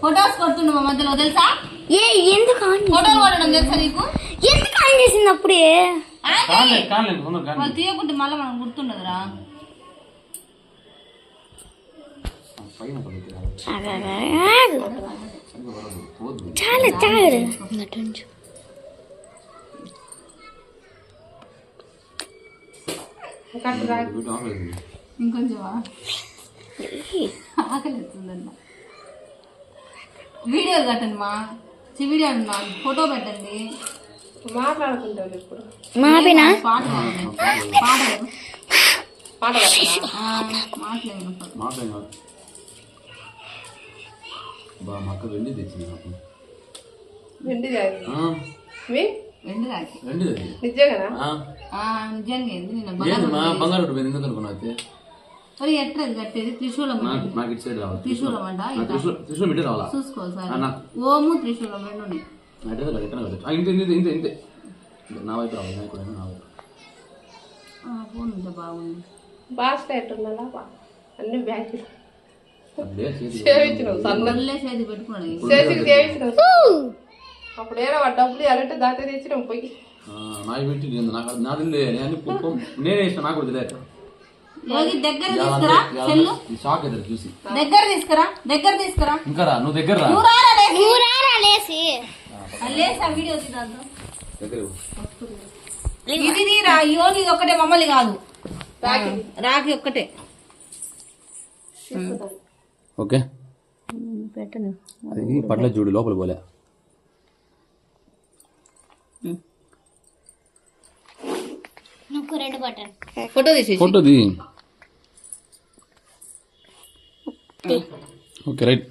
Photos కొడుతుండు మా మధ్యలో తెలుసా? ఎందుకు ఫోటోలు కొట్టడం తెలుసా నీకు? ఎందుకు ఆన్ చేసింది అప్పుడే? వాళ్ళు తీయకుంటే మళ్ళీ మనం గుర్తుండదురా. చాలా చాలు ఇంకొంచెమా ఆకలిస్తుందన్న. వీడియో కట్టండి మా వీడియో ఫోటో పెట్టండి. మాట్లాడుకుంటాను ఇప్పుడు మాపినా పాట పాట పాట మాట్లాడు. వెండి తెచ్చింది నాకు. వెండి నిజంగా ఏంది నిన్న బంగారు ఎందుకు అనుకున్నా మరి ఎట్లా కట్టేది? త్రిశూలం నాకు ఇటు సైడ్ రావాలి. త్రిశూలం అంట త్రిశూలం ఇటే రావాలా? చూసుకోసారి ఓము త్రిశూలం రెండు ఉన్నాయి. ఇంతే నా వైపు రావాలి. నా వైపు ఫోన్ ఉంటే బాగుంది. బాస్లో ఎట్టున్నా అన్ని బ్యాగ్ చేతి పెట్టుకున్నాడు. అప్పుడు ఏదో డబ్బులు ఎలాంటి దాంతో తెచ్చినాం పోయి నాకు పెట్టి నాది నేనే ఇష్టం. నాకు కూడా దగ్గర తీసుకురా చెల్లు. షాక్ ఎదురు చూసి దగ్గర తీసుకురా ఇంకా రా. నువ్వు దగ్గర వీడియో ఇది రా. ఇది ఒక్కటే మమ్మల్ని కాదు, రాఖీ ఒక్కటే. ఓకే పెట్టను అది పట్ల చూడు లోపల పోలే. ఫోటో తీసి ఫోటోది. Okay right.